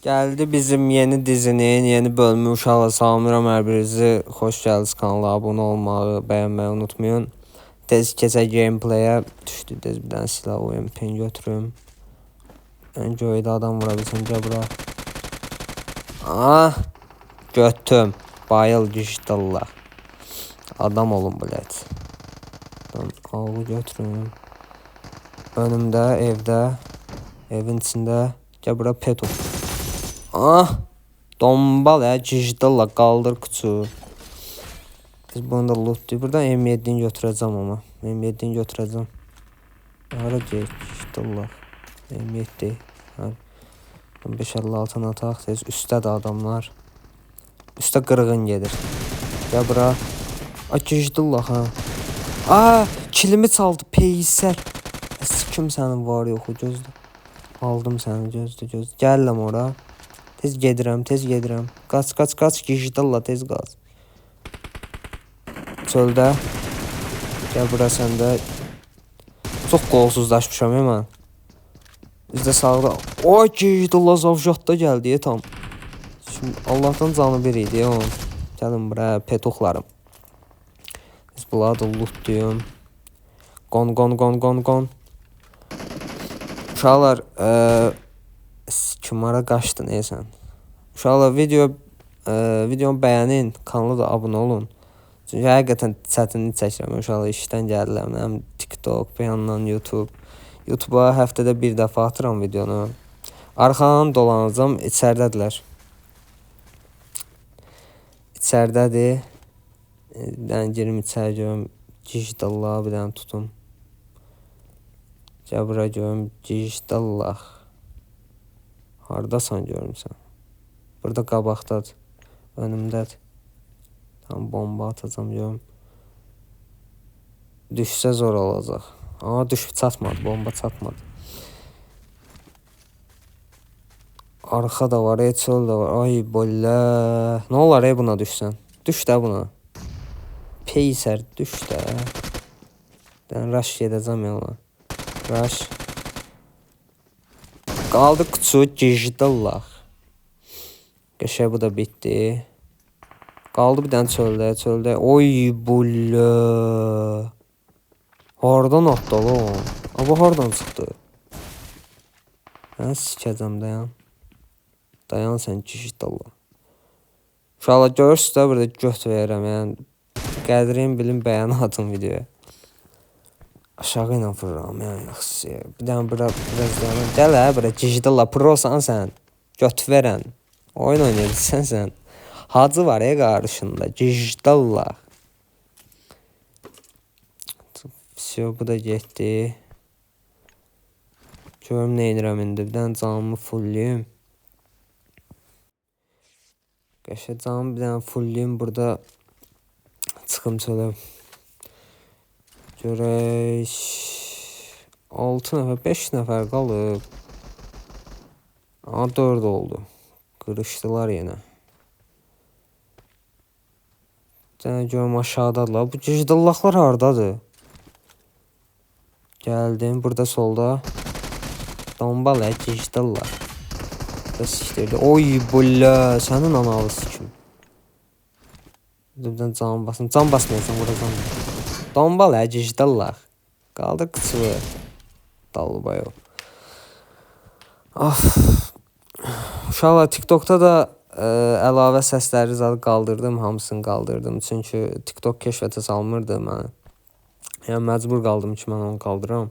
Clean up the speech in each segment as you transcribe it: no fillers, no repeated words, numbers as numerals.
Geldi bizim yeni dizinin yeni bölümü uşaqlar salamlayıram hər birinizi. Xoş gəldiniz kanala abunə olmağı, bəyənməyi unutmayın. Tez keçək gameplay'e. Düşdü tez bir dənə silah UMP-ni götürüm. Ən göydə adam vura bilsən gəl bura. Ah! Götüm. Bayıl gişdallah. Adam olun bilet. Ağı götürüm. Önümdə, evdə, evin içində. Gəl bura peto. Ah! Dombal ya cijdalla qaldır kutu. Biz bunu da lootlayıb. Buradan M7'ni götürəcəm ama. M7'ni götürəcəm. Hara cijdalla. M7. 556'ın ataq. Üstdə də adamlar. Üstdə qırğın gedir. Gəl bura. Ay cijdalla ha. Aa! Kilimi çaldı peysər. Sikim sənin var yoxu gözlə. Aldım səni gözlə. Gəlləm ora. Tez gedirəm, tez gedirəm. Qaç, gijdalla tez qaç. Çöldə. Gəl bura səndə. Çox qolsuzlaşmışam mən. Bizdə sağda. Oy gijdalla zavjatda gəldi tam. Şimdi Allah'tan canı bir idi onun. Gəlin bura petoxlarım. Biz bunları da lootlayım. Gon. Uşaqlar, kimara qaçdı neysən? Uşaqlar videonu bəyənin, kanala da abunə olun. Çünki həqiqətən çətinlik çəkirəm. Uşaqlar işdən gəlirəm, həm TikTok, bir yandan YouTube. YouTube'a həftədə bir dəfə atıram videonu. Arxadan dolanacam, içərdədirlər. İçərdədir. Bir dənə girim içəri görüm. Cijdallah bir dənə tutum. Gəl bura görüm. Cijdallah. Hardasan görmüsən? Burada qabaqdadır. Önümdədir. Tam bomba atacam görüm. Düşsə zor olacaq. Ama düşüb çatmadı. Bomba çatmadı. Arxa da var. Çöl də var. Ay bolla. Nə olar buna düşsən? Düş də buna. Peysər düş də. Ben rush gedəcəm yana. Rush. Qaldı kutu gijdallah. Qəşəng bu da bitdi. Qaldı bir dənə çöldə. Oy bolla. Hardan atdı lan? Ama hardan çıxdı? Mən sikəcəm dayan. Dayan sən gijdallah. Uşaqlar görürsünüz də burada göt verirəm. Yəni qədrin bilin bəyanı atın videoya. Aşağı ilə vururam yəni yaxşı. Bir dənə bura biraz dayanım. Gəl bura gijdallah prosan sən. Göt verən. Oyun oynayırsan sən. Hacı var qarşında. Gijdallah. Все, bu da getdi. Görüm nə edirəm indi. Bir dənə canımı fullləyim. Qəşəng canımı bir dənə fullləyim. Burada çıxım çölə. Görək. 6 nəfər, 5 nəfər qalıb. Aha 4 oldu. Qırışdılar yenə. Sənə görüm aşağıdadılar. Bu gijdallahlar hardadır? Gəldim. Burada solda. Dombal gijdallah. Da sikdirdi. Oy bolla. Sənin analı sikim. Buradan can basın. Can basmayasan vuracam. Dombal gijdallah. Qaldı qıçılı. Dalbayo. Of. Uşaqlar TikTok'ta da əlavə səsləri zadı qaldırdım. Hamısını qaldırdım. Çünki TikTok keşfətə salmırdı mənə. Yəni məcbur qaldım ki mən onu qaldıram.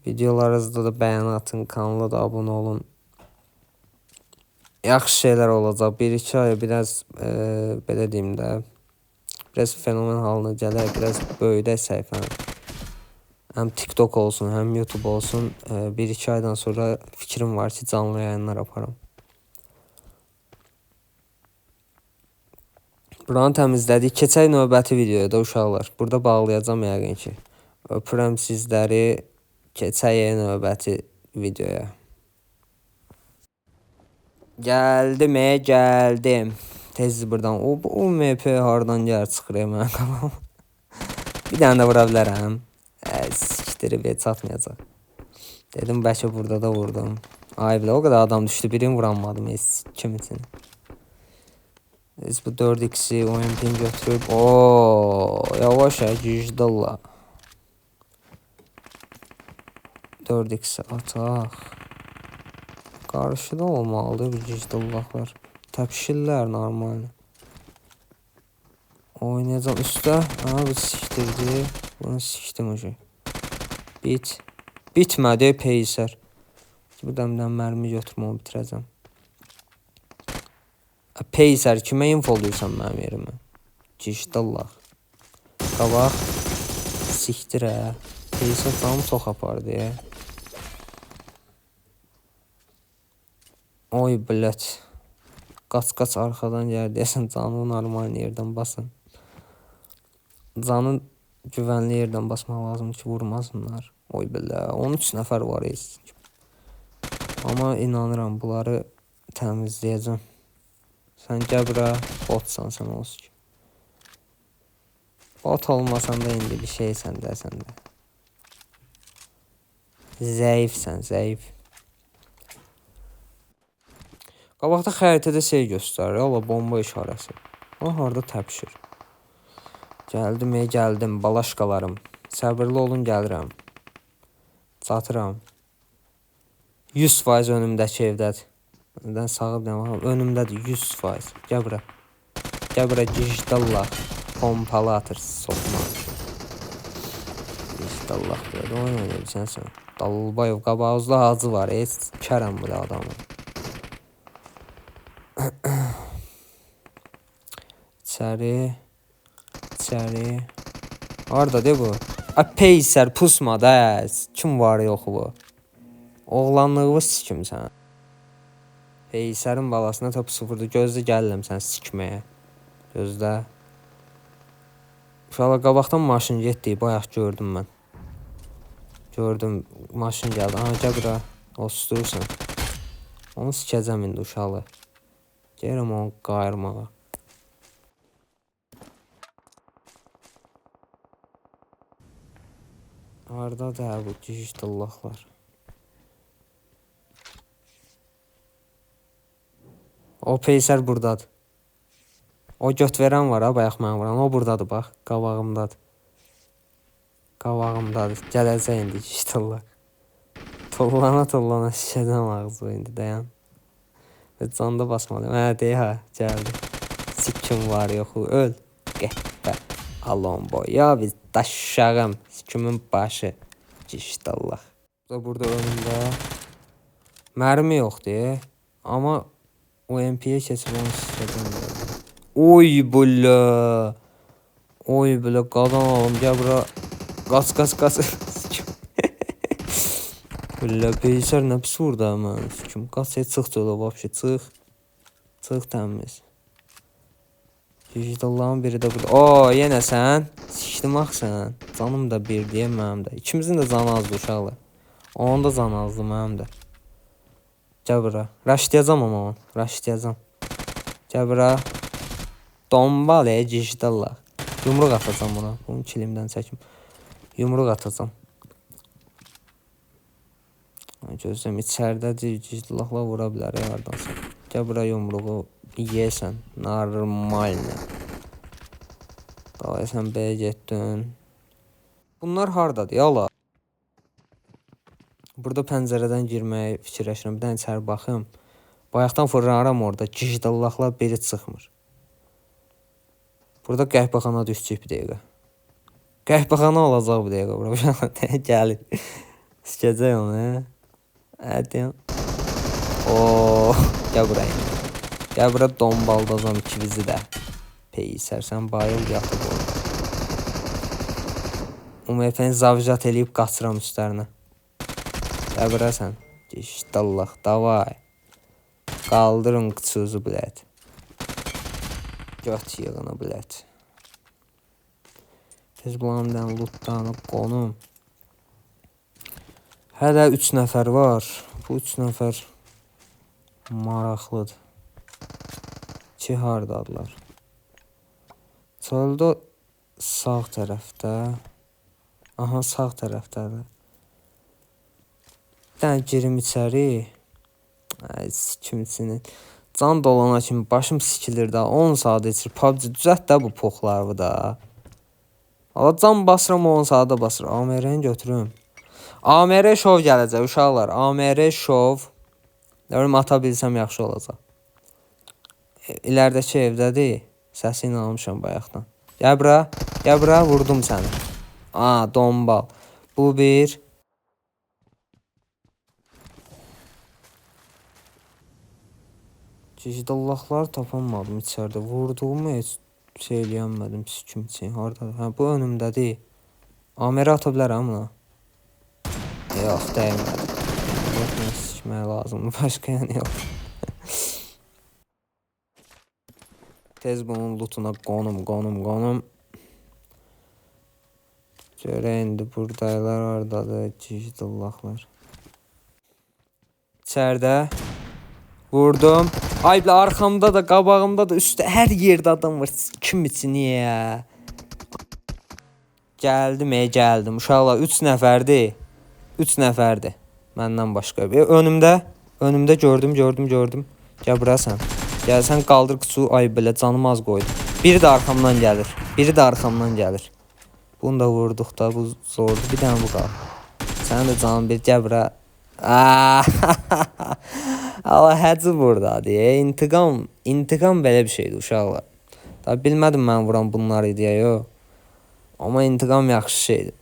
Videolarınızda da bəyən atın. Kanala da abunə olun. Yaxşı şeylər olacaq. 1-2 aya biraz belə deyim də. Biraz fenomen halına gələr. Biraz böyüdək səhifəni. Həm TikTok olsun, həm YouTube olsun. 1-2 aydan sonra fikrim var ki canlı yayınlar yaparım. Buranı təmizlədik. Keçək növbəti videoya da uşaqlar. Burada bağlayacağım yəqin ki. Öpürəm sizləri. Keçək növbəti videoya. Gəldim. Tez buradan. O MP hardan gəlir çıxır mən qalam. Bir dənə də vura bilərəm. Sikdirib çatmayacaq. Dedim bəlkə burada da vurdum. Ay bile o kadar adam düştü. Birini vuranmadım. Kimisini. Biz bu 4x'i OMP'ni götürüp. Ooo. Yavaş ya. Dijital. 4x'i ataq. Qarşıda olmalıdır bu digitallahlar. Təpişirlər normal. Oynayacağım üstə. Aha bu sikdirdi. Bunu sikdim ucu. Bitmədi peyser. Bu dəmdən mərmi götürmə bitirəcəm. Peyser kimə infoluysan mənim yerimə? Digitallah. Qabaq. Sikdir hə. Peyser tamam çox apardı ya. Oy blət. Qaç arxadan gəlir deyəsən canını normal yerdən basın. Canın güvənli yerdən basmaq lazım ki vurmasınlar. Oy bilə 13 nəfər var heç. Amma inanıram bunları təmizləyəcəm. Sən gəl bura botsan sən olsun ki. Bot olmasan da indi bir şeysən də sən də. Zəifsən, zəif. Qabaqda xəritədə şey göstərir. Allah bomba işarəsi. O harda təpişir. Gəldim balaşqalarım. Səbirli olun gəlirəm. Çatıram. 100% önümdəki evdədir. Nədən sağa baxım. Önümdədir 100%. Gəl bura. Gəl bura digitallah. Pompalator sokma. Digitallah belə oynayırsan sən. Dalbayev qabağızda hacı var. Heç kərəm bu adamı. İçəri. Harda de bu? Peyser pusma da. Kim var yox bu? Oğlanlığı sikim sən. Peyserin balasına top sıfırdı. Gözlə gəlirəm sən sikməyə. Gözlə. Uşaqlar qabaqdan maşın getdi. Bayaq gördüm mən. Gördüm maşın gəldi. Aha gəl bura. O susturursan. Onu sikəcəm indi uşaqlar. Gəlirəm onu qayırmağa. Harda da bu digitallahlar. O peyser buradadır. O göt verən var ha bayaq mən vuran. O buradadır bax. Qabağımdadır. Gələcək indi digitallah. Tollana şişədən ağzı indi dayan. Və canda basmalıyım. Hə deyə ha gəldi. Sikim var yox öl. Qəhbə. Alon boy. Ya biz daşşağım. Sikimin başı. Digitallah. Burada önümdə. Mərmi yoxdur. Amma OMP'ye keçib onu istədim. Oy bula. Oy bula qadan alım. Gəl bura. Qaç. Bula peyser nə pis vurdu mən. Kim qaç çıx yola vəbşə çıx. Çıx təmiz. Digitallahın biri də burada. O yenə sən. Sikdim axsan. Canım da bir deyə mənim də. İkimizin də canı azdı uşaqlar. Onun da canı azdı mənim də. Gəl bura. Raşlayacağım ama onu. Raşlayacağım. Gəl bura. Dombal digitallah. Yumruq atacağım buna. Bunu kilimdən çəkim. Yumruq atacağım. Gözləm içəridə digitallahla vura bilər yardansa. Gəl bura yumruğu yeyəsən. Normalne. Davay sən B'yə getdin. Bunlar hardadır yala? Burada pəncərədən girməyə fikirləşirəm. Bir dənə içəri baxım. Bayaqdan fırlanaram orada. Digitallahlar biri çıxmır. Burada qəhvəxana düşəcək bir dəqiqə. Qəhvəxana olacaq bir dəqiqə. Bura gəlir. Sikəcək onu. Hadi. Oo, gəl buraya. Gəl bura dombaldazam ikimizi də. Peyser sən bayıl yatıb orada. UMP'ni zavjat eləyib qaçıram üstlərinə. Gəl bura sən. Digitallah davay. Qaldırın qıçızı bilət. Göt yığını bilət. Tez bulandan lootlanıb qonum. Hələ 3 nəfər var. Bu 3 nəfər maraqlıdır. Ki hardadılar? Çöldə sağ tərəfdə. Aha sağ tərəfdədir. Bir dənə girim içəri. Ay sikimsinin. Can dolana kimi başım sikilir da 10 saat içir. PUBG düzelt də bu poxlarını da. Allah can basıram 10 saata basır. AMR-ni götürüm. AMR şov gələcək uşaqlar. AMR şov. Görüm ata bilsəm yaxşı olacaq. İləridəki evdədir. Səsini almışam bayaqdan. Gəl bura. Gəl bura vurdum səni. Aa dombal. Bu bir. Cicidallahlar tapamadım içəridə. Vurduğumu heç şey eləyənmədim. Sikimçi. Hardadır? Hə bu önümdədir. AMR ata bilərəm buna. Yox dəymədi. Yox sikmək lazımdır. Başqa yəni yox. Tez bunun lootuna qonum. Görək indi buradaylar hardadır. Cicidallahlar. İçəridə. Vurdum. Ay bilə arxamda da, qabağımda da, üstə hər yerdə adam var. Kim için niyə? Gəldim. Uşaqlar 3 nəfərdir. 3 nəfərdir. Məndən başqa. Önümdə gördüm. Gəl bura sən. Gəl sən qaldır qıçı. Ay bilə canım az qoydu. Biri də arxamdan gəlir. Bunu da vurduq da, bu zordu. Bir dənə bu qaldı. Sənin də canın bir gəl bura. Allah həcı burdadır. İntiqam belə bir şeydir uşaqlar. Tabi bilmədim mən vuran bunlar idi ya yox. Amma intiqam yaxşı şeydir.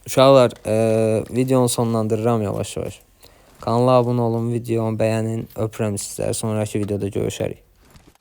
Uşaqlar videonu sonlandırıram yavaş. Kanala abunə olun, videonu bəyənin, öpürəm sizləri. Sonraki videoda görüşərik.